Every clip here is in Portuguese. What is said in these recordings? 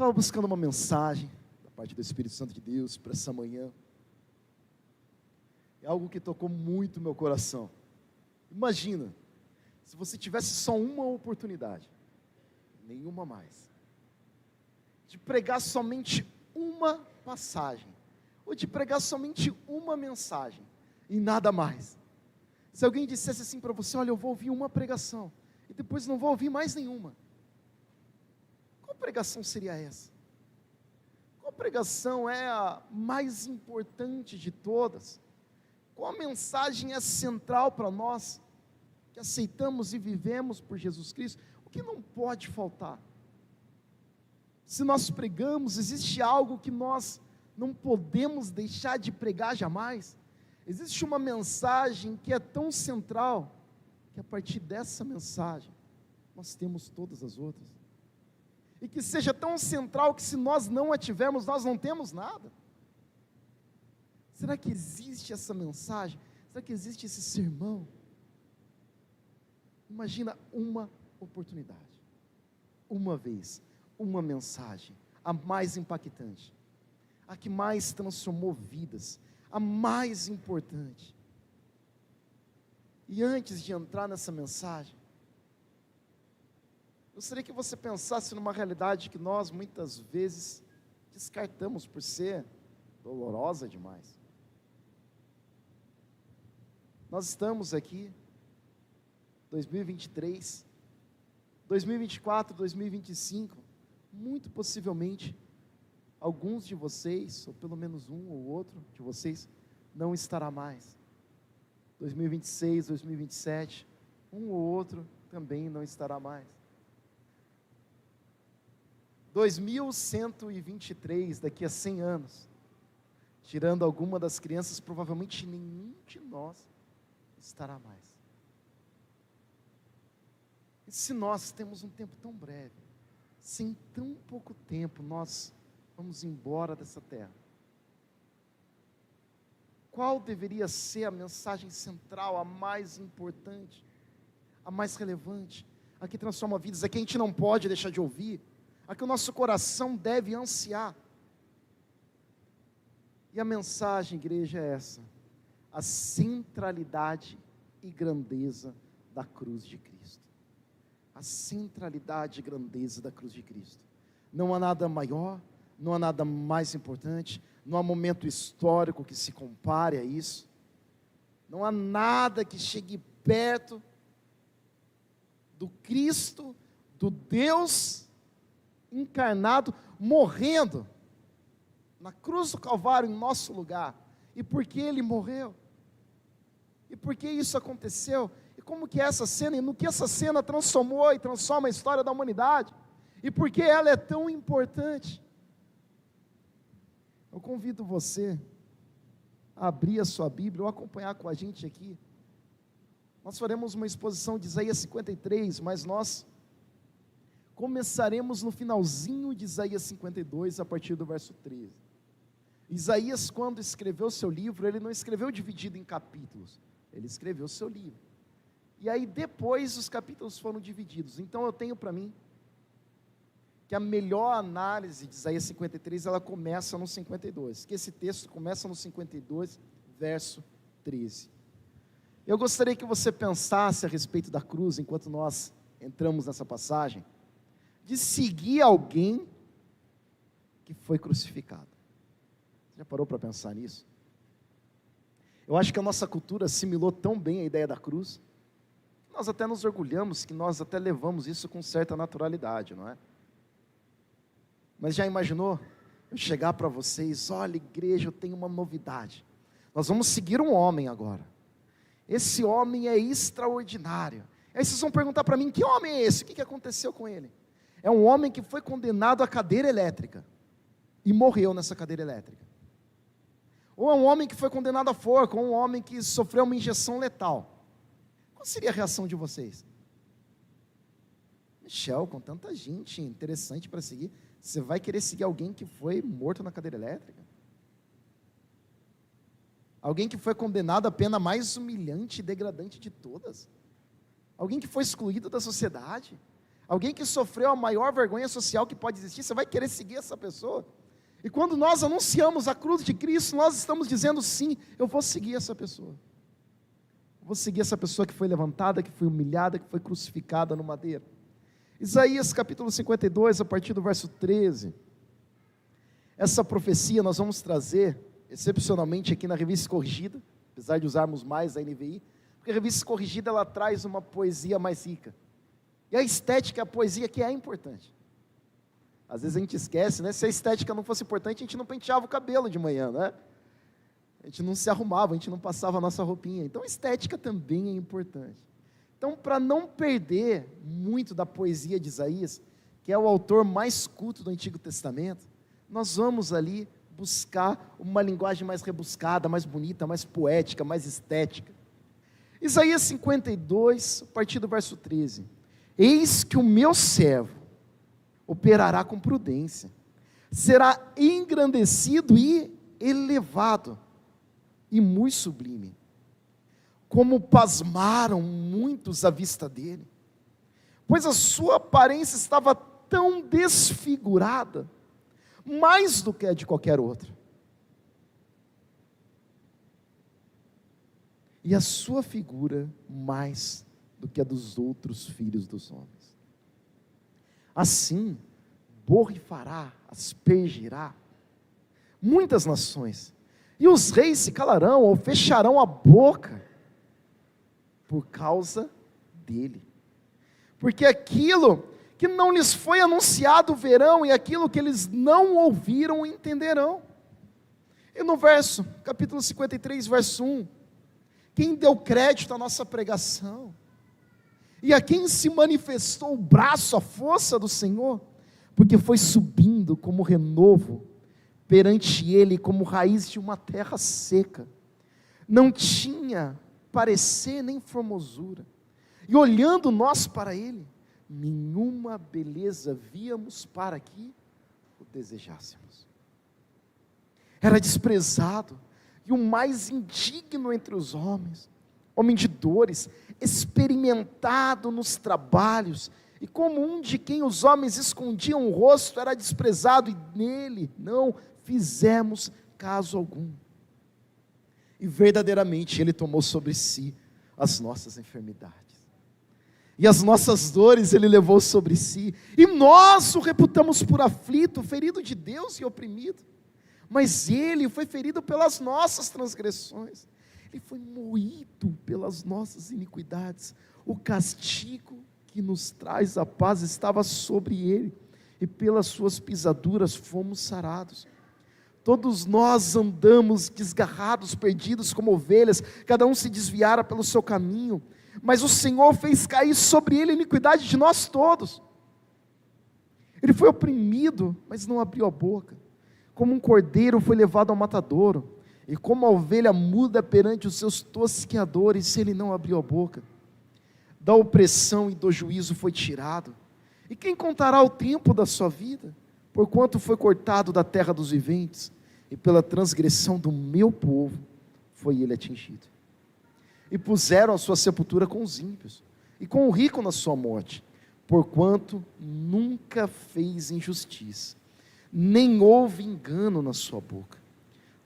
estava buscando uma mensagem da parte do Espírito Santo de Deus para essa manhã. É algo que tocou muito meu coração. Imagina, se você tivesse só uma oportunidade, nenhuma mais, de pregar somente uma passagem, ou de pregar somente uma mensagem, e nada mais. Se alguém dissesse assim para você: olha, eu vou ouvir uma pregação, e depois não vou ouvir mais nenhuma, qual pregação seria essa? Qual pregação é a mais importante de todas? Qual mensagem é central para nós, que aceitamos e vivemos por Jesus Cristo? O que não pode faltar? Se nós pregamos, existe algo que nós não podemos deixar de pregar jamais. Existe uma mensagem que é tão central, que a partir dessa mensagem, nós temos todas as outras. E que seja tão central que se nós não a tivermos, nós não temos nada. Será que existe essa mensagem? Será que existe esse sermão? Imagina uma oportunidade, uma vez, uma mensagem, a mais impactante, a que mais transformou vidas, a mais importante. E antes de entrar nessa mensagem, gostaria que você pensasse numa realidade que nós muitas vezes descartamos por ser dolorosa demais. Nós estamos aqui, 2023, 2024, 2025, muito possivelmente, alguns de vocês, ou pelo menos um ou outro de vocês, não estará mais. 2026, 2027, um ou outro também não estará mais. 2123, daqui a 100 anos, tirando alguma das crianças, provavelmente nenhum de nós estará mais. E se nós temos um tempo tão breve, sem tão pouco tempo, nós vamos embora dessa terra, qual deveria ser a mensagem central, a mais importante, a mais relevante, a que transforma vidas, a que a gente não pode deixar de ouvir, a que o nosso coração deve ansiar? E a mensagem, igreja, é essa: a centralidade e grandeza da cruz de Cristo. A centralidade e grandeza da cruz de Cristo. Não há nada maior, não há nada mais importante, não há momento histórico que se compare a isso, não há nada que chegue perto do Cristo, do Deus encarnado, morrendo na cruz do Calvário em nosso lugar. E por que Ele morreu? E por que isso aconteceu? E como que é essa cena? E no que essa cena transformou e transforma a história da humanidade? E por que ela é tão importante? Eu convido você a abrir a sua Bíblia ou acompanhar com a gente aqui. Nós faremos uma exposição de Isaías 53, mas nós começaremos no finalzinho de Isaías 52, a partir do verso 13. Isaías, quando escreveu seu livro, ele não escreveu dividido em capítulos, ele escreveu seu livro. E aí depois os capítulos foram divididos. Então eu tenho para mim que a melhor análise de Isaías 53, ela começa no 52, que esse texto começa no 52, verso 13. Eu gostaria que você pensasse a respeito da cruz, enquanto nós entramos nessa passagem, de seguir alguém que foi crucificado. Você já parou para pensar nisso? Eu acho que a nossa cultura assimilou tão bem a ideia da cruz, que nós até nos orgulhamos, que nós até levamos isso com certa naturalidade, não é? Mas já imaginou eu chegar para vocês: olha, igreja, eu tenho uma novidade, nós vamos seguir um homem agora, esse homem é extraordinário. Aí vocês vão perguntar para mim: que homem é esse? O que aconteceu com ele? É um homem que foi condenado à cadeira elétrica e morreu nessa cadeira elétrica. Ou é um homem que foi condenado à forca, ou um homem que sofreu uma injeção letal. Qual seria a reação de vocês? Michel, com tanta gente interessante para seguir, você vai querer seguir alguém que foi morto na cadeira elétrica? Alguém que foi condenado à pena mais humilhante e degradante de todas? Alguém que foi excluído da sociedade? alguém que sofreu a maior vergonha social que pode existir, você vai querer seguir essa pessoa? E quando nós anunciamos a cruz de Cristo, nós estamos dizendo sim, eu vou seguir essa pessoa. Eu vou seguir essa pessoa que foi levantada, que foi humilhada, que foi crucificada no madeiro. Isaías capítulo 52, a partir do verso 13. Essa profecia nós vamos trazer, excepcionalmente aqui na Revista Corrigida, apesar de usarmos mais a NVI, porque a Revista Corrigida ela traz uma poesia mais rica. E a estética, a poesia que é importante. Às vezes a gente esquece, né? Se a estética não fosse importante, a gente não penteava o cabelo de manhã, né? A gente não se arrumava, a gente não passava a nossa roupinha. Então a estética também é importante. Então, para não perder muito da poesia de Isaías, que é o autor mais culto do Antigo Testamento, nós vamos ali buscar uma linguagem mais rebuscada, mais bonita, mais poética, mais estética. Isaías 52, a partir do verso 13. Eis que o meu servo operará com prudência, será engrandecido e elevado, e muito sublime. Como pasmaram muitos à vista dele, pois a sua aparência estava tão desfigurada, mais do que a de qualquer outra. E a sua figura mais do que a dos outros filhos dos homens. Assim, borrifará, aspergirá muitas nações, e os reis se calarão ou fecharão a boca por causa dele. Porque aquilo que não lhes foi anunciado verão, e aquilo que eles não ouviram entenderão. E no verso, capítulo 53, verso 1, quem deu crédito à nossa pregação, e a quem se manifestou o braço, a força do Senhor, porque foi subindo como renovo, perante ele como raiz de uma terra seca, não tinha parecer nem formosura, e olhando nós para ele, nenhuma beleza víamos para que o desejássemos. Era desprezado, e o mais indigno entre os homens, homem de dores, experimentado nos trabalhos, e como um de quem os homens escondiam o rosto, era desprezado, e nele não fizemos caso algum. E verdadeiramente ele tomou sobre si as nossas enfermidades, e as nossas dores ele levou sobre si, e nós o reputamos por aflito, ferido de Deus e oprimido. Mas ele foi ferido pelas nossas transgressões, ele foi moído pelas nossas iniquidades, o castigo que nos traz a paz estava sobre ele, e pelas suas pisaduras fomos sarados. Todos nós andamos desgarrados, perdidos como ovelhas, cada um se desviara pelo seu caminho, mas o Senhor fez cair sobre ele a iniquidade de nós todos. Ele foi oprimido, mas não abriu a boca. Como um cordeiro foi levado ao matadouro, e como a ovelha muda perante os seus tosqueadores, ele não abriu a boca. Da opressão e do juízo foi tirado. E quem contará o tempo da sua vida? Porquanto foi cortado da terra dos viventes, e pela transgressão do meu povo foi ele atingido. E puseram a sua sepultura com os ímpios, e com o rico na sua morte, porquanto nunca fez injustiça, nem houve engano na sua boca.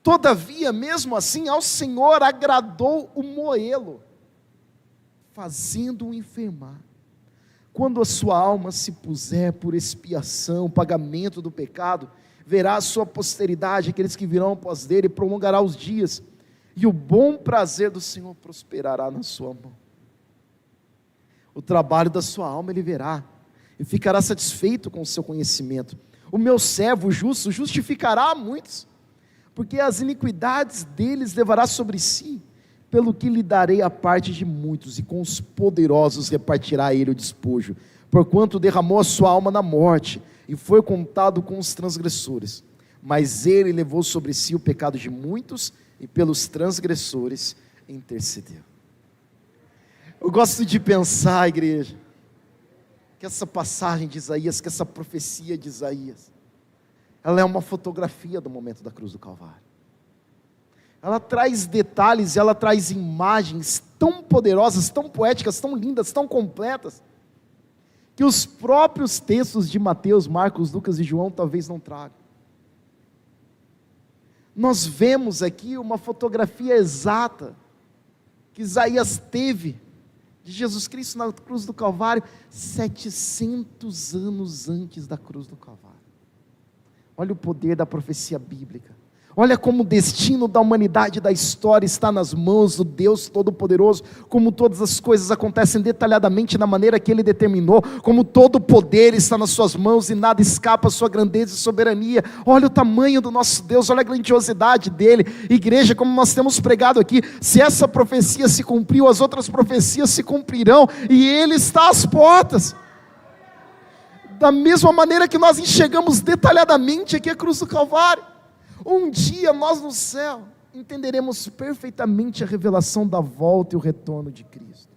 Todavia, mesmo assim, ao Senhor agradou o moê-lo, fazendo-o enfermar. Quando a sua alma se puser por expiação, pagamento do pecado, verá a sua posteridade, aqueles que virão após dele, e prolongará os dias, e o bom prazer do Senhor prosperará na sua mão. O trabalho da sua alma ele verá, e ficará satisfeito com o seu conhecimento. O meu servo justo justificará a muitos, porque as iniquidades deles levará sobre si, pelo que lhe darei a parte de muitos, e com os poderosos repartirá ele o despojo, porquanto derramou a sua alma na morte, e foi contado com os transgressores, mas ele levou sobre si o pecado de muitos, e pelos transgressores intercedeu. Eu gosto de pensar, igreja, que essa passagem de Isaías, que essa profecia de Isaías, ela é uma fotografia do momento da cruz do Calvário. Ela traz detalhes, ela traz imagens tão poderosas, tão poéticas, tão lindas, tão completas, que os próprios textos de Mateus, Marcos, Lucas e João talvez não tragam. Nós vemos aqui uma fotografia exata que Isaías teve de Jesus Cristo na cruz do Calvário 700 anos antes da cruz do Calvário. Olha o poder da profecia bíblica. Olha como o destino da humanidade, da história, está nas mãos do Deus Todo-Poderoso, como todas as coisas acontecem detalhadamente na maneira que Ele determinou, como todo o poder está nas suas mãos e nada escapa à sua grandeza e soberania. Olha o tamanho do nosso Deus, olha a grandiosidade dEle. Igreja, como nós temos pregado aqui, se essa profecia se cumpriu, as outras profecias se cumprirão, e Ele está às portas. Da mesma maneira que nós enxergamos detalhadamente aqui a cruz do Calvário, um dia nós no céu entenderemos perfeitamente a revelação da volta e o retorno de Cristo.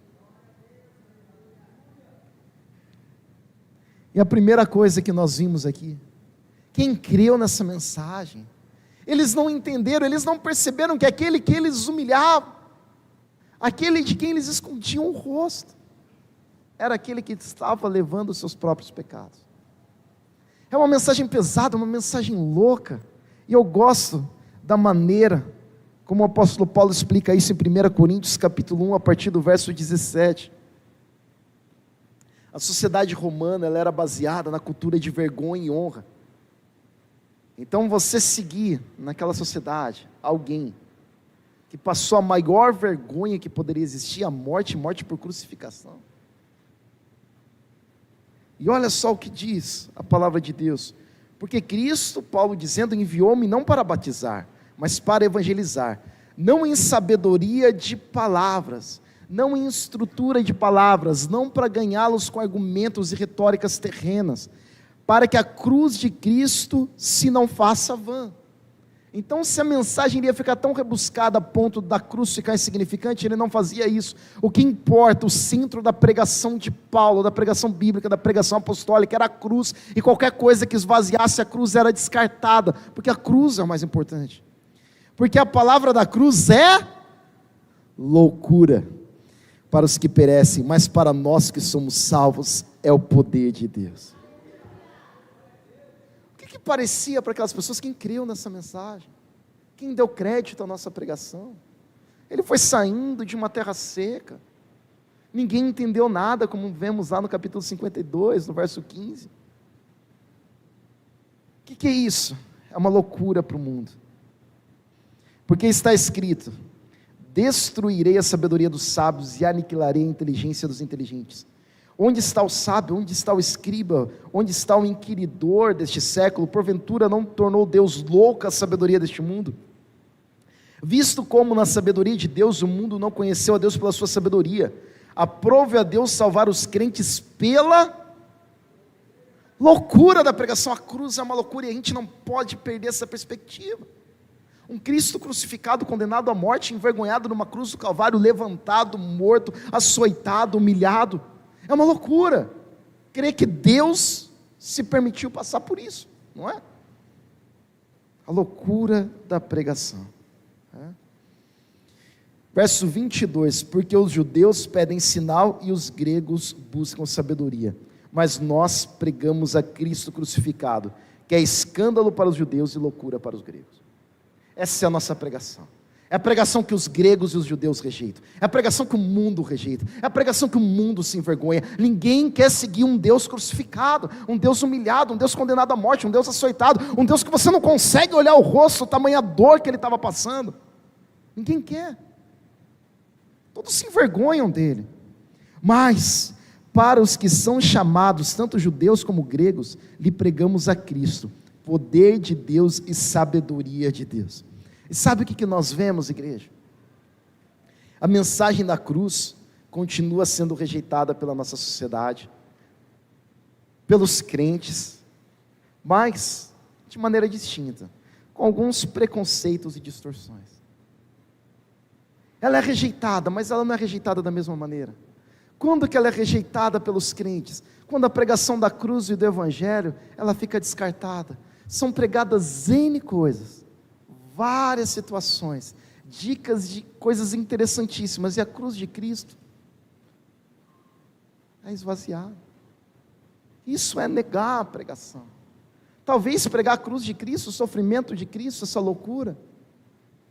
E a primeira coisa que nós vimos aqui, quem creu nessa mensagem, eles não entenderam, eles não perceberam que aquele que eles humilhavam, aquele de quem eles escondiam o rosto, era aquele que estava levando os seus próprios pecados. É uma mensagem pesada, uma mensagem louca. E eu gosto da maneira como o apóstolo Paulo explica isso em 1 Coríntios capítulo 1, a partir do verso 17. A sociedade romana, ela era baseada na cultura de vergonha e honra. Então você seguir naquela sociedade alguém que passou a maior vergonha que poderia existir, a morte por crucificação. E olha só o que diz a palavra de Deus. Porque Cristo, Paulo dizendo, enviou-me não para batizar, mas para evangelizar, não em sabedoria de palavras, não em estrutura de palavras, não para ganhá-los com argumentos e retóricas terrenas, para que a cruz de Cristo se não faça vã. Então, se a mensagem iria ficar tão rebuscada a ponto da cruz ficar insignificante, ele não fazia isso. O que importa, o centro da pregação de Paulo, da pregação bíblica, da pregação apostólica, era a cruz, e qualquer coisa que esvaziasse a cruz era descartada, porque a cruz é o mais importante. Porque a palavra da cruz é loucura para os que perecem, mas para nós que somos salvos é o poder de Deus. O que parecia para aquelas pessoas? Quem creu nessa mensagem? Quem deu crédito à nossa pregação? Ele foi saindo de uma terra seca, ninguém entendeu nada, como vemos lá no capítulo 52, no verso 15. O que é isso? É uma loucura para o mundo, porque está escrito: destruirei a sabedoria dos sábios e aniquilarei a inteligência dos inteligentes. Onde está o sábio? Onde está o escriba? Onde está o inquiridor deste século? Porventura não tornou Deus louca a sabedoria deste mundo? Visto como na sabedoria de Deus o mundo não conheceu a Deus pela sua sabedoria, aprove a Deus salvar os crentes pela loucura da pregação. A cruz é uma loucura e a gente não pode perder essa perspectiva. Um Cristo crucificado, condenado à morte, envergonhado numa cruz do Calvário, levantado, morto, açoitado, humilhado. É uma loucura crer que Deus se permitiu passar por isso, não é? A loucura da pregação. Verso 22, porque os judeus pedem sinal e os gregos buscam sabedoria, mas nós pregamos a Cristo crucificado, que é escândalo para os judeus e loucura para os gregos. Essa é a nossa pregação. É a pregação que os gregos e os judeus rejeitam. É a pregação que o mundo rejeita. É a pregação que o mundo se envergonha. Ninguém quer seguir um Deus crucificado, um Deus humilhado, um Deus condenado à morte, um Deus açoitado, um Deus que você não consegue olhar o rosto, tamanha dor que ele estava passando. Ninguém quer. Todos se envergonham dele. Mas, para os que são chamados, tanto judeus como gregos, lhe pregamos a Cristo, poder de Deus e sabedoria de Deus. E sabe o que nós vemos, igreja? A mensagem da cruz continua sendo rejeitada pela nossa sociedade, pelos crentes, mas de maneira distinta, com alguns preconceitos e distorções. Ela é rejeitada, mas ela não é rejeitada da mesma maneira. Quando que ela é rejeitada pelos crentes? Quando a pregação da cruz e do evangelho, ela fica descartada. São pregadas N coisas, várias situações, dicas de coisas interessantíssimas, e a cruz de Cristo é esvaziada. Isso é negar a pregação. Talvez pregar a cruz de Cristo, o sofrimento de Cristo, essa loucura,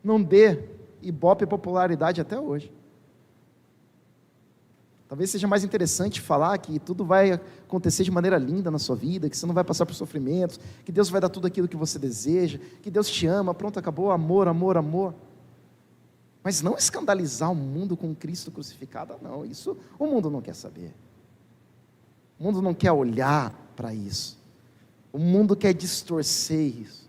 não dê ibope popularidade até hoje. Talvez seja mais interessante falar que tudo vai acontecer de maneira linda na sua vida, que você não vai passar por sofrimentos, que Deus vai dar tudo aquilo que você deseja, que Deus te ama, pronto, acabou, amor, amor, amor. Mas não escandalizar o mundo com Cristo crucificado, não, isso o mundo não quer saber. O mundo não quer olhar para isso. O mundo quer distorcer isso.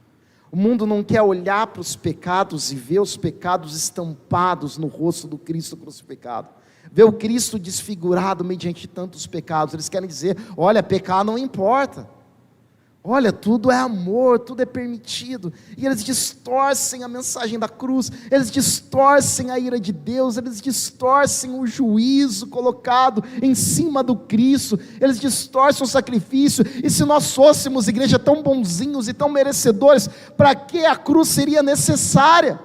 O mundo não quer olhar para os pecados e ver os pecados estampados no rosto do Cristo crucificado. Ver o Cristo desfigurado mediante tantos pecados. Eles querem dizer, olha, pecar não importa. Olha, tudo é amor, tudo é permitido. E eles distorcem a mensagem da cruz, eles distorcem a ira de Deus, eles distorcem o juízo colocado em cima do Cristo, eles distorcem o sacrifício. E se nós fôssemos, igreja, tão bonzinhos e tão merecedores, para que a cruz seria necessária?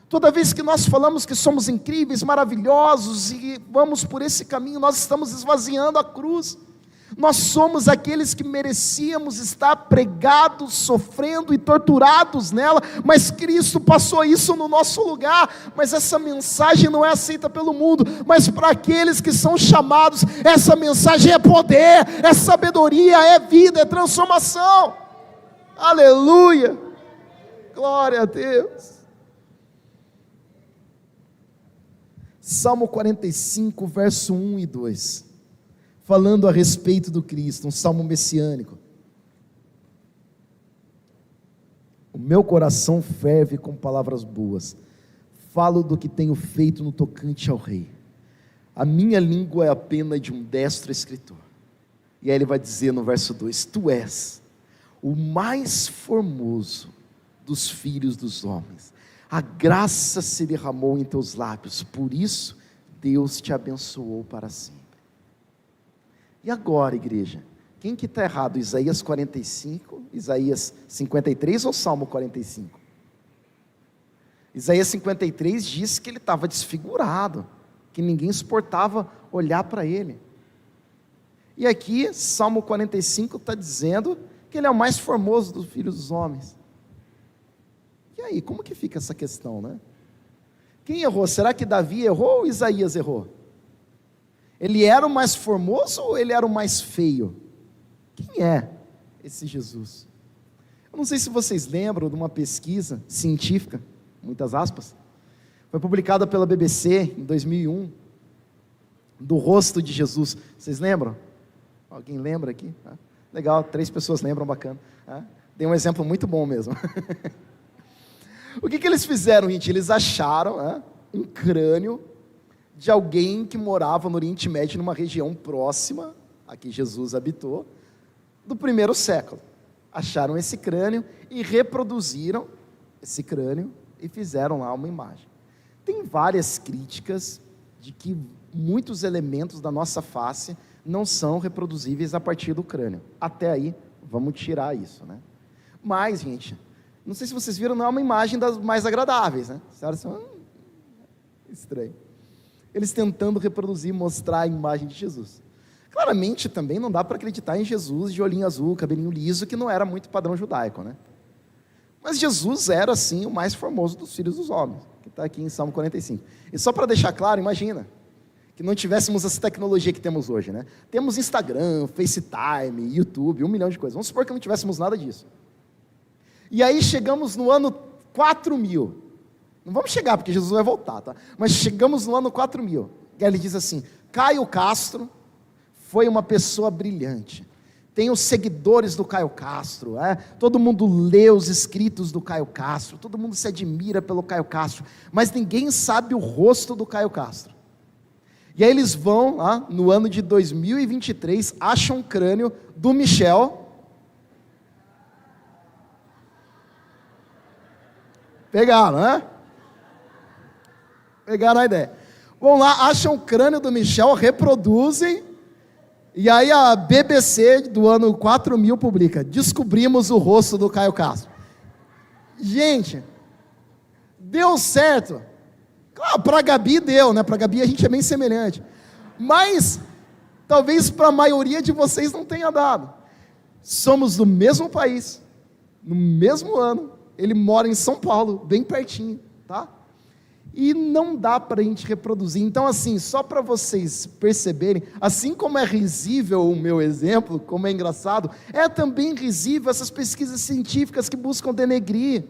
Toda vez que nós falamos que somos incríveis, maravilhosos e vamos por esse caminho, nós estamos esvaziando a cruz. Nós somos aqueles que merecíamos estar pregados, sofrendo e torturados nela, mas Cristo passou isso no nosso lugar. Mas essa mensagem não é aceita pelo mundo, mas para aqueles que são chamados, essa mensagem é poder, é sabedoria, é vida, é transformação. Aleluia, glória a Deus. Salmo 45, verso 1 e 2, falando a respeito do Cristo, um salmo messiânico. O meu coração ferve com palavras boas, falo do que tenho feito no tocante ao rei. A minha língua é a pena de um destro escritor. E aí ele vai dizer no verso 2, tu és o mais formoso dos filhos dos homens, a graça se derramou em teus lábios, por isso Deus te abençoou para sempre. E agora, igreja, quem que está errado? Isaías 45, Isaías 53 ou Salmo 45? Isaías 53 diz que ele estava desfigurado, que ninguém suportava olhar para ele. E aqui, Salmo 45 está dizendo que ele é o mais formoso dos filhos dos homens. E aí, como que fica essa questão, né? Quem errou? Será que Davi errou ou Isaías errou? Ele era o mais formoso ou ele era o mais feio? Quem é esse Jesus? Eu não sei se vocês lembram de uma pesquisa científica, muitas aspas, foi publicada pela BBC em 2001, do rosto de Jesus. Vocês lembram? Alguém lembra aqui? Legal, 3 pessoas lembram, bacana. Dei um exemplo muito bom mesmo. O que eles fizeram, gente? Eles acharam um crânio de alguém que morava no Oriente Médio, numa região próxima a que Jesus habitou, do 1º século. Acharam esse crânio e reproduziram esse crânio e fizeram lá uma imagem. Tem várias críticas de que muitos elementos da nossa face não são reproduzíveis a partir do crânio. Até aí, vamos tirar isso, né? Mas, gente, não sei se vocês viram, não é uma imagem das mais agradáveis, né? Estranho. Eles tentando reproduzir, mostrar a imagem de Jesus. Claramente também não dá para acreditar em Jesus de olhinho azul, cabelinho liso, que não era muito padrão judaico, né? Mas Jesus era, sim, o mais formoso dos filhos dos homens, que está aqui em Salmo 45. E só para deixar claro, imagina, que não tivéssemos essa tecnologia que temos hoje, né? Temos Instagram, FaceTime, YouTube, 1 milhão de coisas. Vamos supor que não tivéssemos nada disso. E aí chegamos no ano 4000. Não vamos chegar, porque Jesus vai voltar, tá? Mas chegamos no ano 4000. E aí ele diz assim, Caio Castro foi uma pessoa brilhante. Tem os seguidores do Caio Castro, todo mundo lê os escritos do Caio Castro, todo mundo se admira pelo Caio Castro, mas ninguém sabe o rosto do Caio Castro. E aí eles vão lá, no ano de 2023, acham um crânio do Michel. Pegaram, né? Pegaram a ideia. Vão lá, acham o crânio do Michel, reproduzem, e aí a BBC do ano 4000 publica, descobrimos o rosto do Caio Castro. Gente, deu certo. Claro, para a Gabi deu, né? Para a Gabi a gente é bem semelhante. Mas talvez para a maioria de vocês não tenha dado. Somos do mesmo país, no mesmo ano, ele mora em São Paulo, bem pertinho, tá? E não dá para a gente reproduzir. Então, assim, só para vocês perceberem, assim como é risível o meu exemplo, como é engraçado, é também risível essas pesquisas científicas que buscam denegrir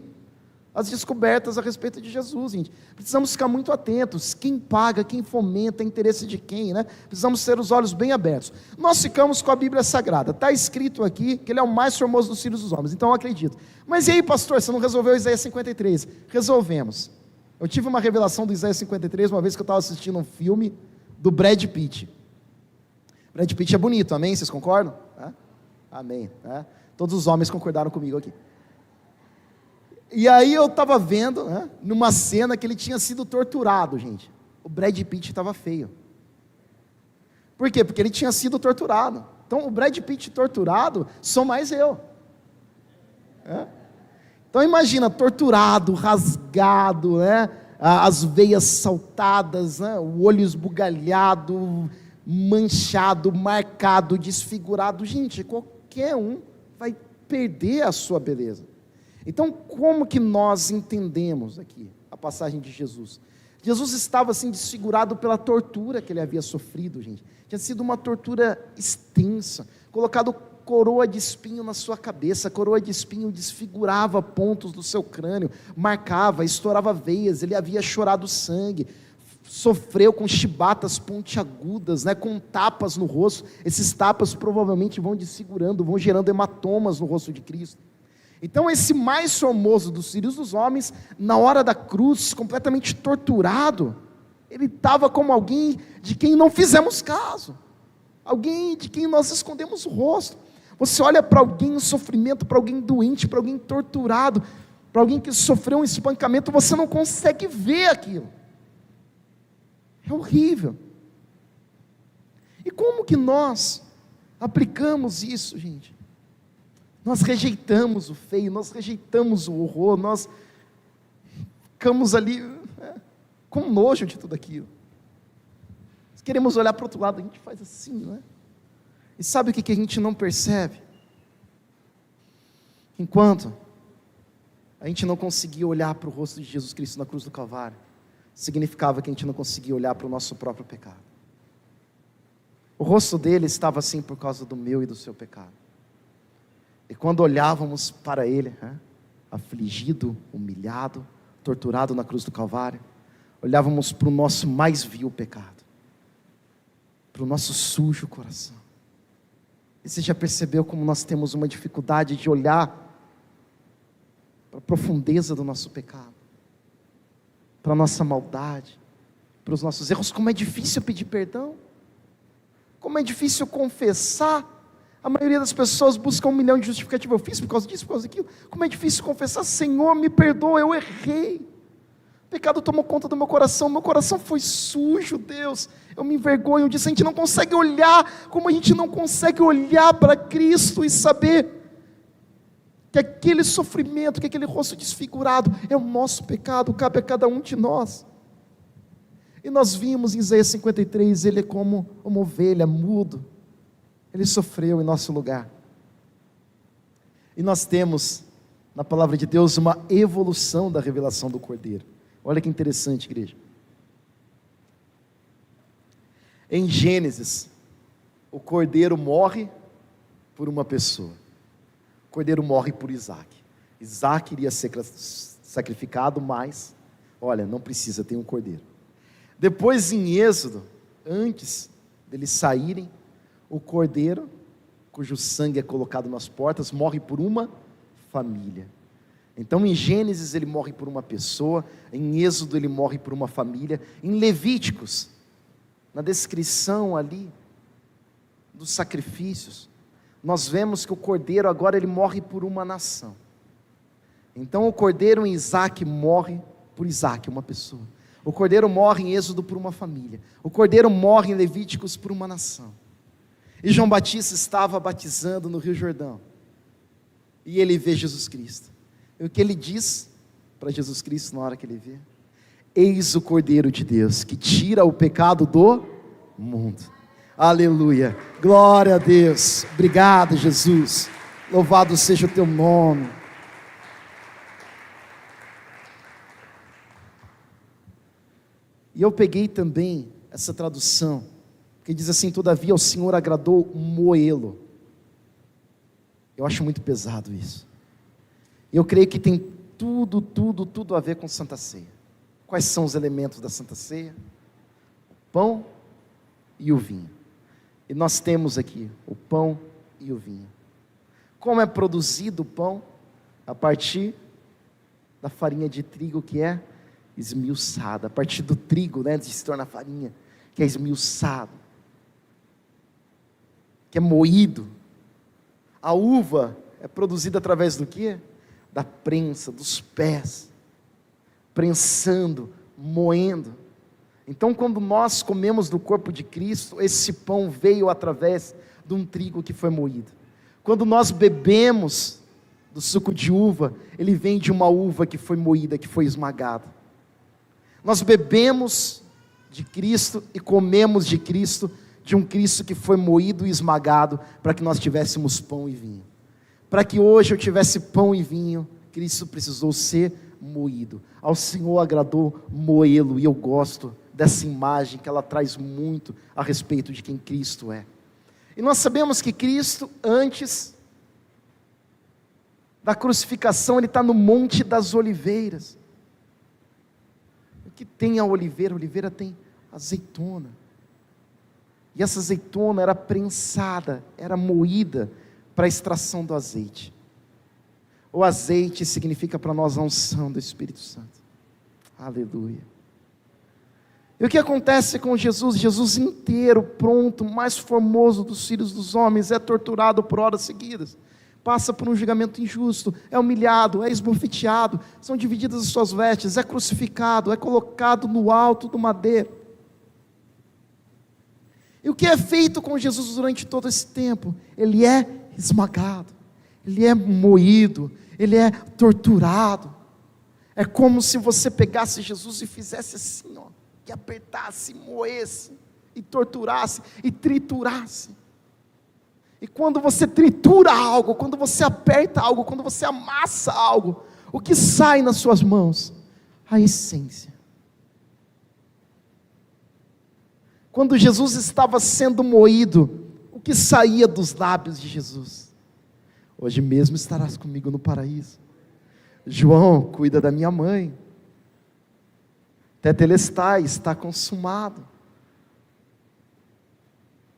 as descobertas a respeito de Jesus, gente. Precisamos ficar muito atentos, quem paga, quem fomenta, interesse de quem, né? Precisamos ter os olhos bem abertos. Nós ficamos com a Bíblia Sagrada, está escrito aqui que ele é o mais formoso dos filhos dos homens, então eu acredito. Mas e aí, pastor, você não resolveu Isaías 53? Resolvemos. Eu tive uma revelação do Isaías 53, uma vez que eu estava assistindo um filme do Brad Pitt. Brad Pitt é bonito, amém? Vocês concordam? Amém. Todos os homens concordaram comigo aqui. E aí eu estava vendo, numa cena que ele tinha sido torturado, gente. O Brad Pitt estava feio. Por quê? Porque ele tinha sido torturado. Então o Brad Pitt torturado, sou mais eu. Então imagina, torturado, rasgado, as veias saltadas, o olho esbugalhado, manchado, marcado, desfigurado. Gente, qualquer um vai perder a sua beleza. Então, como que nós entendemos aqui a passagem de Jesus? Jesus estava assim desfigurado pela tortura que ele havia sofrido, gente. Tinha sido uma tortura extensa, colocado coroa de espinho na sua cabeça, a coroa de espinho desfigurava pontos do seu crânio, marcava, estourava veias, ele havia chorado sangue, sofreu com chibatas pontiagudas, com tapas no rosto. Esses tapas provavelmente vão desfigurando, vão gerando hematomas no rosto de Cristo. Então esse mais formoso dos filhos dos homens, na hora da cruz, completamente torturado, ele estava como alguém de quem não fizemos caso, alguém de quem nós escondemos o rosto. Você olha para alguém em sofrimento, para alguém doente, para alguém torturado, para alguém que sofreu um espancamento, você não consegue ver aquilo. É horrível. E como que nós aplicamos isso, gente? Nós rejeitamos o feio, nós rejeitamos o horror, nós ficamos ali com nojo de tudo aquilo. Se queremos olhar para o outro lado, a gente faz assim, E sabe o que a gente não percebe? Enquanto a gente não conseguia olhar para o rosto de Jesus Cristo na cruz do Calvário, significava que a gente não conseguia olhar para o nosso próprio pecado. O rosto dele estava assim por causa do meu e do seu pecado. E quando olhávamos para ele, afligido, humilhado, torturado na cruz do Calvário, olhávamos para o nosso mais vil pecado, para o nosso sujo coração. E você já percebeu como nós temos uma dificuldade de olhar para a profundeza do nosso pecado, para a nossa maldade, para os nossos erros? Como é difícil pedir perdão, como é difícil confessar. A maioria das pessoas busca 1 milhão de justificativas. Eu fiz por causa disso, por causa daquilo. Como é difícil confessar: Senhor, me perdoa, eu errei. O pecado tomou conta do meu coração foi sujo, Deus. Eu me envergonho disso. A gente não consegue olhar, como a gente não consegue olhar para Cristo e saber que aquele sofrimento, que aquele rosto desfigurado é o nosso pecado, cabe a cada um de nós. E nós vimos em Isaías 53, ele é como uma ovelha, mudo. Ele sofreu em nosso lugar. E nós temos, na palavra de Deus, uma evolução da revelação do Cordeiro. Olha que interessante, igreja. Em Gênesis, o Cordeiro morre por uma pessoa. O Cordeiro morre por Isaac. Isaac iria ser sacrificado, mas, olha, não precisa, tem um Cordeiro. Depois em Êxodo, antes deles saírem, o Cordeiro, cujo sangue é colocado nas portas, morre por uma família. Então em Gênesis ele morre por uma pessoa, em Êxodo ele morre por uma família, em Levíticos, na descrição ali dos sacrifícios, nós vemos que o Cordeiro agora ele morre por uma nação. Então o Cordeiro em Isaac morre por Isaac, uma pessoa. O Cordeiro morre em Êxodo por uma família. O Cordeiro morre em Levíticos por uma nação. E João Batista estava batizando no Rio Jordão, e ele vê Jesus Cristo. E o que ele diz para Jesus Cristo na hora que ele vê? Eis o Cordeiro de Deus, que tira o pecado do mundo. Aleluia. Glória a Deus. Obrigado, Jesus. Louvado seja o teu nome. E eu peguei também essa tradução, que diz assim: todavia o Senhor agradou moê-lo. Eu acho muito pesado isso. Eu creio que tem tudo a ver com Santa Ceia. Quais são os elementos da Santa Ceia? O pão e o vinho. E nós temos aqui o pão e o vinho. Como é produzido o pão? A partir da farinha de trigo que é esmiuçada. A partir do trigo, né, de se tornar farinha, que é esmiuçado, que é moído. A uva é produzida através do quê? Da prensa, dos pés, prensando, moendo. Então, quando nós comemos do corpo de Cristo, esse pão veio através de um trigo que foi moído. Quando nós bebemos do suco de uva, ele vem de uma uva que foi moída, que foi esmagada. Nós bebemos de Cristo e comemos de Cristo, de um Cristo que foi moído e esmagado, para que nós tivéssemos pão e vinho. Para que hoje eu tivesse pão e vinho, Cristo precisou ser moído. Ao Senhor agradou moê-lo, e eu gosto dessa imagem, que ela traz muito a respeito de quem Cristo é. E nós sabemos que Cristo, antes da crucificação, ele está no Monte das Oliveiras. O que tem a oliveira? A oliveira tem azeitona. E essa azeitona era prensada, era moída para a extração do azeite. O azeite significa para nós a unção do Espírito Santo. Aleluia. E o que acontece com Jesus? Jesus inteiro, pronto, mais formoso dos filhos dos homens, é torturado por horas seguidas. Passa por um julgamento injusto, é humilhado, é esbofeteado, são divididas as suas vestes, é crucificado, é colocado no alto do madeiro. E o que é feito com Jesus durante todo esse tempo? Ele é esmagado, ele é moído, ele é torturado. É como se você pegasse Jesus e fizesse assim, ó, que apertasse, moesse, e torturasse, e triturasse. E quando você tritura algo, quando você aperta algo, quando você amassa algo, o que sai nas suas mãos? A essência. Quando Jesus estava sendo moído, o que saía dos lábios de Jesus? Hoje mesmo estarás comigo no paraíso. João, cuida da minha mãe. Tetelestai, está consumado.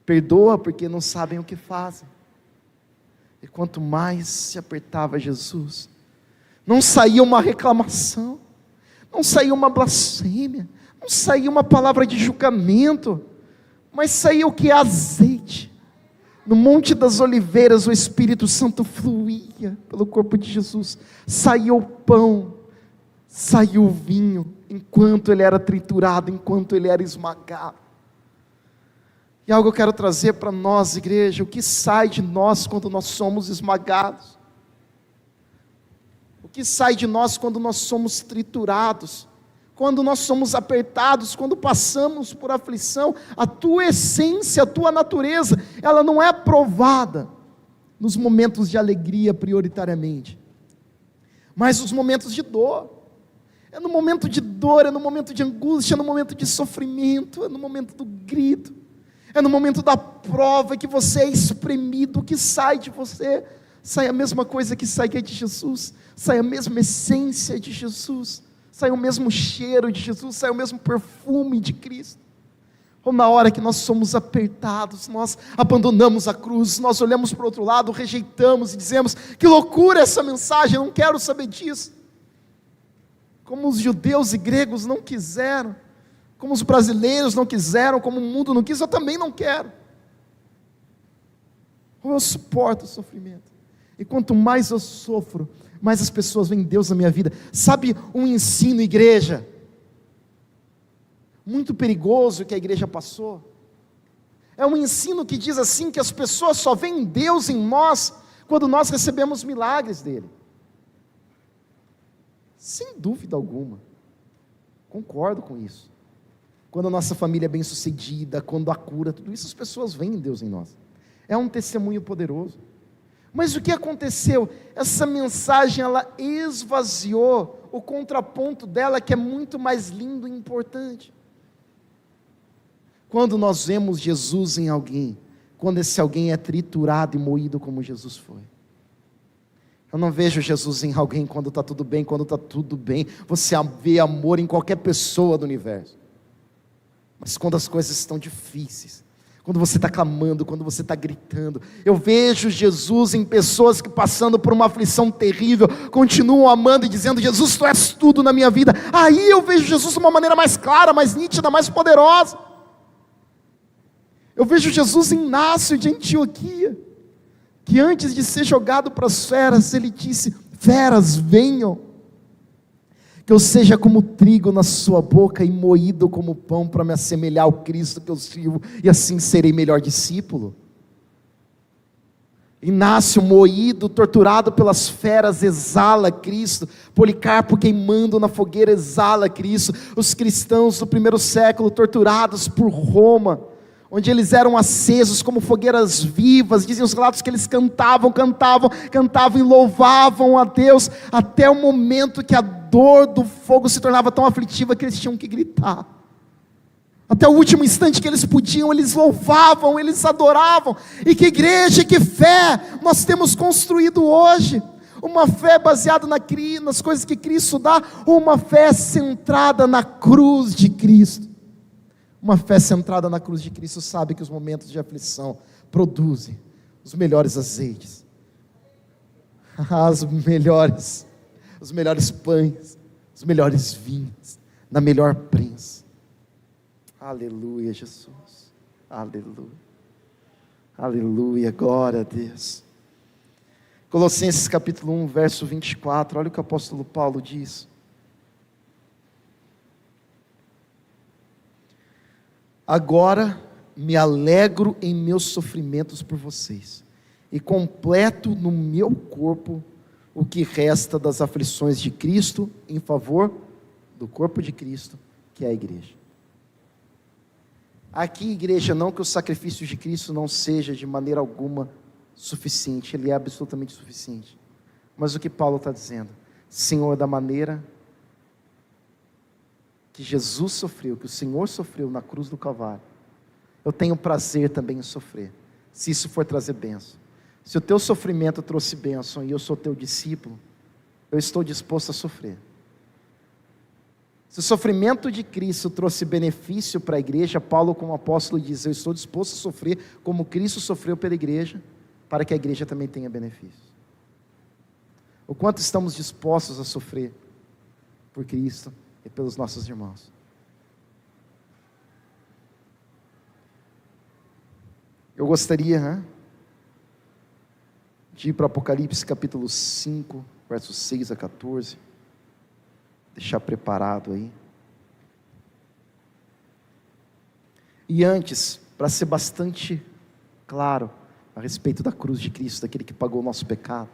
Perdoa porque não sabem o que fazem. E quanto mais se apertava Jesus, não saía uma reclamação, não saía uma blasfêmia, não saía uma palavra de julgamento, mas saía o que? Azeite. No Monte das Oliveiras o Espírito Santo fluía pelo corpo de Jesus, saía o pão, saía o vinho, enquanto ele era triturado, enquanto ele era esmagado. E algo eu quero trazer para nós, igreja: o que sai de nós quando nós somos esmagados? O que sai de nós quando nós somos triturados? Quando nós somos apertados, quando passamos por aflição? A tua essência, a tua natureza, ela não é provada nos momentos de alegria prioritariamente, mas nos momentos de dor. É no momento de dor, é no momento de angústia, é no momento de sofrimento, é no momento do grito, é no momento da prova que você é espremido. O que sai de você? Sai a mesma coisa que saía de Jesus, sai a mesma essência de Jesus, sai o mesmo cheiro de Jesus, sai o mesmo perfume de Cristo. Ou na hora que nós somos apertados, nós abandonamos a cruz, nós olhamos para o outro lado, rejeitamos e dizemos: que loucura essa mensagem, eu não quero saber disso. Como os judeus e gregos não quiseram, como os brasileiros não quiseram, como o mundo não quis, eu também não quero. Ou eu suporto o sofrimento, e quanto mais eu sofro, mais as pessoas veem Deus na minha vida. Sabe um ensino, igreja, muito perigoso que a igreja passou? É um ensino que diz assim, que as pessoas só veem Deus em nós quando nós recebemos milagres dele. Sem dúvida alguma, concordo com isso. quando a nossa família é bem-sucedida, quando a cura, tudo isso as pessoas veem Deus em nós. É um testemunho poderoso. Mas o que aconteceu? Essa mensagem, ela esvaziou o contraponto dela, que é muito mais lindo e importante. Quando nós vemos Jesus em alguém, quando esse alguém é triturado e moído como Jesus foi. Eu não vejo Jesus em alguém quando está tudo bem, quando está tudo bem. Você vê amor em qualquer pessoa do universo. Mas quando as coisas estão difíceis, quando você está clamando, quando você está gritando, eu vejo Jesus em pessoas que, passando por uma aflição terrível, continuam amando e dizendo: Jesus, tu és tudo na minha vida. Aí eu vejo Jesus de uma maneira mais clara, mais nítida, mais poderosa. Eu vejo Jesus em Inácio de Antioquia, que antes de ser jogado para as feras, ele disse: feras, venham, que eu seja como trigo na sua boca e moído como pão, para me assemelhar ao Cristo que eu sirvo, e assim serei melhor discípulo. Inácio, moído, torturado pelas feras, exala Cristo. Policarpo, queimando na fogueira, exala Cristo. Os cristãos do primeiro século, torturados por Roma, onde eles eram acesos como fogueiras vivas, dizem os relatos que eles cantavam e louvavam a Deus, até o momento que a dor do fogo se tornava tão aflitiva que eles tinham que gritar. Até o último instante que eles podiam, eles louvavam, eles adoravam. E que igreja, que fé nós temos construído hoje? Uma fé baseada nas coisas que Cristo dá, ou uma fé centrada na cruz de Cristo? Uma fé centrada na cruz de Cristo sabe que os momentos de aflição produzem os melhores azeites, os melhores pães, os melhores vinhos, na melhor prensa. Aleluia, Jesus. Aleluia. Aleluia, glória a Deus. Colossenses capítulo 1, verso 24, olha o que o apóstolo Paulo diz. Agora me alegro em meus sofrimentos por vocês, e completo no meu corpo o que resta das aflições de Cristo, em favor do corpo de Cristo, que é a igreja. Aqui, igreja, não que o sacrifício de Cristo não seja de maneira alguma suficiente, ele é absolutamente suficiente, mas o que Paulo está dizendo: Senhor, da maneira que Jesus sofreu, que o Senhor sofreu na cruz do Calvário, eu tenho prazer também em sofrer, se isso for trazer bênção. Se o teu sofrimento trouxe bênção e eu sou teu discípulo, eu estou disposto a sofrer. Se o sofrimento de Cristo trouxe benefício para a igreja, Paulo, como apóstolo, diz: eu estou disposto a sofrer como Cristo sofreu pela igreja, para que a igreja também tenha benefício. O quanto estamos dispostos a sofrer por Cristo e pelos nossos irmãos. Eu gostaria de ir para Apocalipse capítulo 5, versos 6 a 14, deixar preparado aí. E antes, para ser bastante claro a respeito da cruz de Cristo, daquele que pagou o nosso pecado,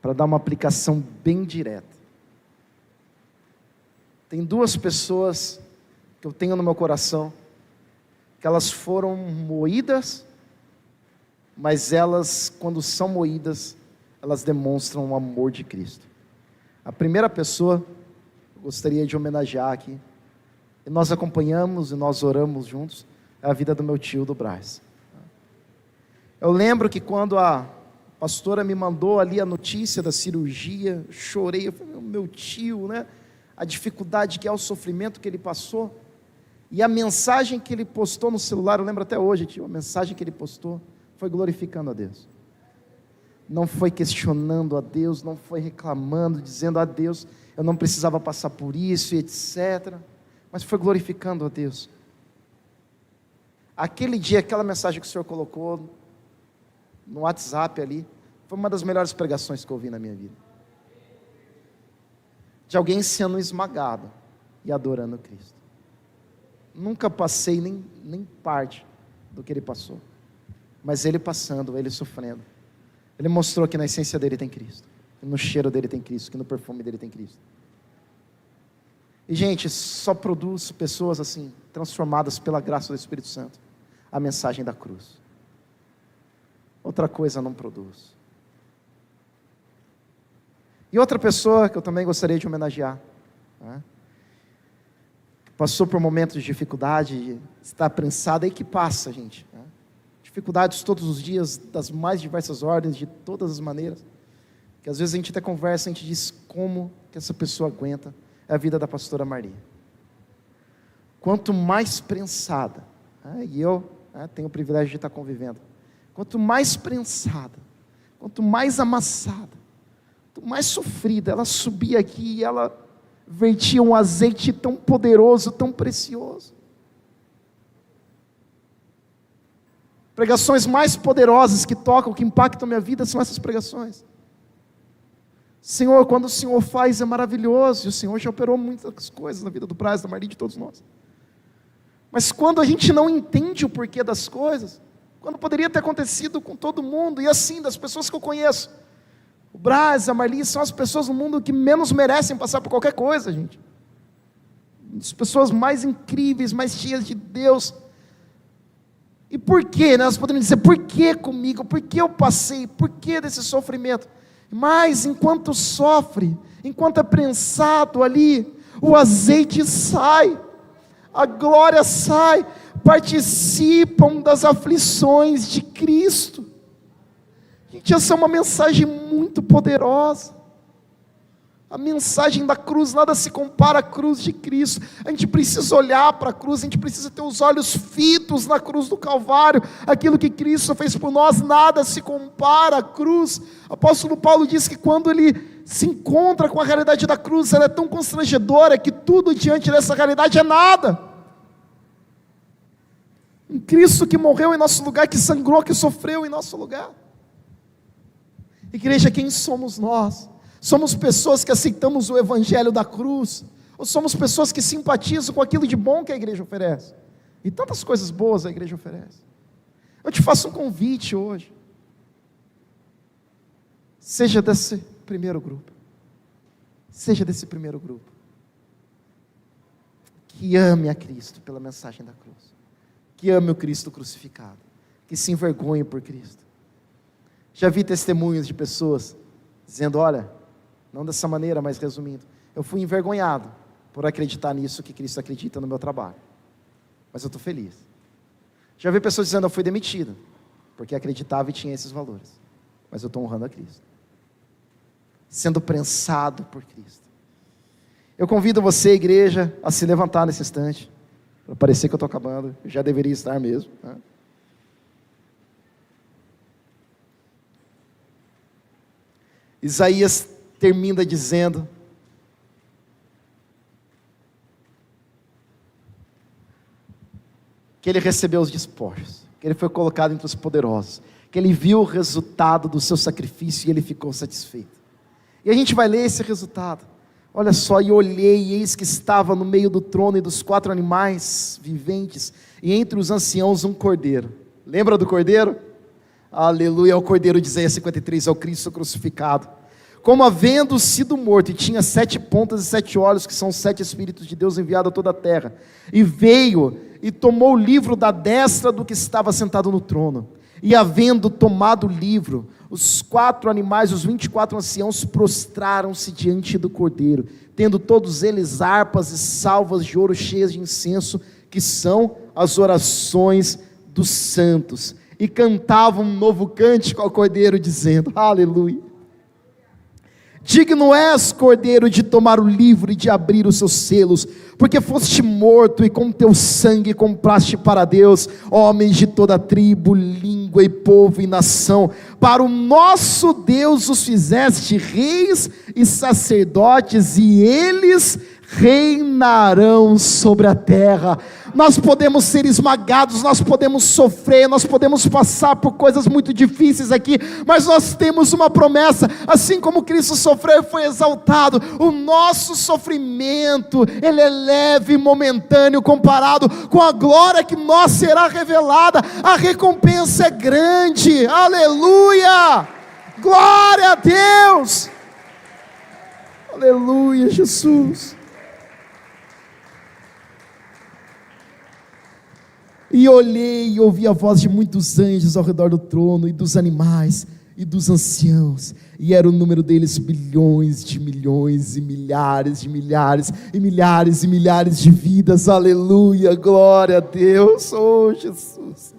para dar uma aplicação bem direta. Tem duas pessoas que eu tenho no meu coração, que elas foram moídas, mas elas, quando são moídas, elas demonstram o amor de Cristo. A primeira pessoa, eu gostaria de homenagear aqui, e nós acompanhamos e nós oramos juntos, é a vida do meu tio, do Brás. Eu lembro que quando a pastora me mandou ali a notícia da cirurgia, eu chorei, eu falei: meu tio, né? A dificuldade que é o sofrimento que ele passou, e a mensagem que ele postou no celular, eu lembro até hoje, tio, a mensagem que ele postou, foi glorificando a Deus, não foi questionando a Deus, não foi reclamando, dizendo a Deus, eu não precisava passar por isso, e etc., mas foi glorificando a Deus. Aquele dia, aquela mensagem que o Senhor colocou no WhatsApp ali, foi uma das melhores pregações que eu ouvi na minha vida, de alguém sendo esmagado e adorando Cristo. Nunca passei nem parte do que ele passou, mas ele passando, ele sofrendo, ele mostrou que na essência dele tem Cristo, que no cheiro dele tem Cristo, que no perfume dele tem Cristo. E gente, só produz pessoas assim, transformadas pela graça do Espírito Santo. A mensagem da cruz. Outra coisa não produz. E outra pessoa que eu também gostaria de homenagear, né? Passou por momentos de dificuldade, está prensada, e que passa, gente, né? Dificuldades todos os dias, das mais diversas ordens, de todas as maneiras, que às vezes a gente até conversa, a gente diz como que essa pessoa aguenta. É a vida da pastora Marli. Quanto mais prensada, né? E eu tenho o privilégio de estar convivendo, quanto mais prensada, quanto mais amassada, quanto mais sofrida, ela subia aqui e ela vertia um azeite tão poderoso, tão precioso. Pregações mais poderosas que tocam, que impactam a minha vida, são essas pregações. Senhor, quando o Senhor faz é maravilhoso, e o Senhor já operou muitas coisas na vida do Braz, da Marli, de todos nós. Mas quando a gente não entende o porquê das coisas, quando poderia ter acontecido com todo mundo, e assim, das pessoas que eu conheço, o Braz, a Marli, são as pessoas no mundo que menos merecem passar por qualquer coisa, gente. As pessoas mais incríveis, mais cheias de Deus. E por quê? Nós podemos dizer, por que comigo? Por que eu passei? Por que desse sofrimento? Mas enquanto sofre, enquanto é prensado ali, o azeite sai, a glória sai, participam das aflições de Cristo. Gente, essa é uma mensagem muito poderosa. A mensagem da cruz, nada se compara à cruz de Cristo. A gente precisa olhar para a cruz, a gente precisa ter os olhos fitos na cruz do Calvário. Aquilo que Cristo fez por nós, nada se compara à cruz. O apóstolo Paulo diz que quando ele se encontra com a realidade da cruz, ela é tão constrangedora que tudo diante dessa realidade é nada. Um Cristo que morreu em nosso lugar, que sangrou, que sofreu em nosso lugar. Igreja, quem somos nós? Somos pessoas que aceitamos o evangelho da cruz, ou somos pessoas que simpatizam com aquilo de bom que a igreja oferece? E tantas coisas boas a igreja oferece. Eu te faço um convite hoje. Seja desse primeiro grupo. Seja desse primeiro grupo. Que ame a Cristo pela mensagem da cruz. Que ame o Cristo crucificado. Que se envergonhe por Cristo. Já vi testemunhos de pessoas dizendo, olha, não dessa maneira, mas resumindo, eu fui envergonhado por acreditar nisso que Cristo acredita no meu trabalho, mas eu estou feliz. Já vi pessoas dizendo, eu fui demitido porque acreditava e tinha esses valores, mas eu estou honrando a Cristo, sendo prensado por Cristo. Eu convido você, igreja, a se levantar nesse instante, para parecer que eu estou acabando, eu já deveria estar mesmo, né? Isaías termina dizendo, que ele recebeu os despojos, que ele foi colocado entre os poderosos, que ele viu o resultado do seu sacrifício e ele ficou satisfeito. E a gente vai ler esse resultado. Olha só, e olhei, e eis que estava no meio do trono e dos 4 animais viventes, e entre os anciãos um cordeiro. Lembra do cordeiro? Aleluia, é o cordeiro de Isaías 53, é o Cristo crucificado. Como havendo sido morto, e tinha 7 pontas e 7 olhos, que são os 7 Espíritos de Deus enviados a toda a terra. E veio e tomou o livro da destra do que estava sentado no trono. E havendo tomado o livro, os 4 animais, os 24 anciãos, prostraram-se diante do cordeiro, tendo todos eles harpas e salvas de ouro cheias de incenso, que são as orações dos santos. E cantavam um novo cântico ao cordeiro, dizendo, aleluia. Digno és, cordeiro, de tomar o livro e de abrir os seus selos, porque foste morto e com teu sangue compraste para Deus homens de toda tribo, língua e povo e nação. Para o nosso Deus os fizeste reis e sacerdotes, e eles reinarão sobre a terra. Nós podemos ser esmagados, nós podemos sofrer, nós podemos passar por coisas muito difíceis aqui, mas nós temos uma promessa. Assim como Cristo sofreu e foi exaltado, o nosso sofrimento, ele é leve e momentâneo comparado com a glória que nós será revelada. A recompensa é grande, aleluia, glória a Deus, aleluia, Jesus. E olhei e ouvi a voz de muitos anjos ao redor do trono, e dos animais, e dos anciãos, e era o número deles bilhões de milhões, e milhares de milhares, e milhares e milhares de vidas. Aleluia, glória a Deus. Oh Jesus,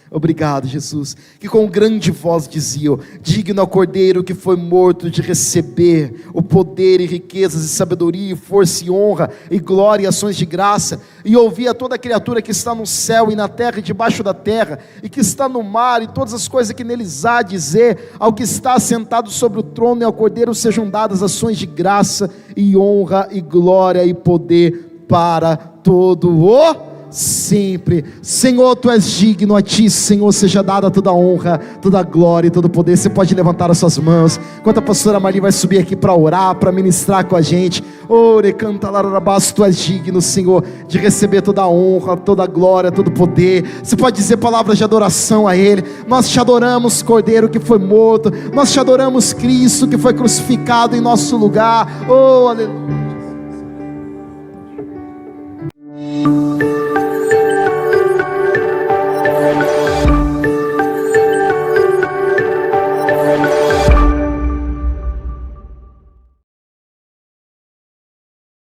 obrigado, Jesus, que com grande voz diziam: digno ao Cordeiro que foi morto de receber o poder e riquezas e sabedoria e força e honra e glória e ações de graça. E ouvi a toda criatura que está no céu e na terra e debaixo da terra, e que está no mar, e todas as coisas que neles há, dizer ao que está sentado sobre o trono e ao Cordeiro sejam dadas ações de graça e honra e glória e poder para todo o sempre. Senhor, tu és digno, a ti, Senhor, seja dada toda a honra, toda a glória e todo o poder. Você pode levantar as suas mãos, enquanto a pastora Marli vai subir aqui para orar, para ministrar com a gente. Ore, canta, larabás, tu és digno, Senhor, de receber toda a honra, toda a glória, todo o poder. Você pode dizer palavras de adoração a Ele. Nós te adoramos, Cordeiro que foi morto, nós te adoramos, Cristo que foi crucificado em nosso lugar. Oh, aleluia.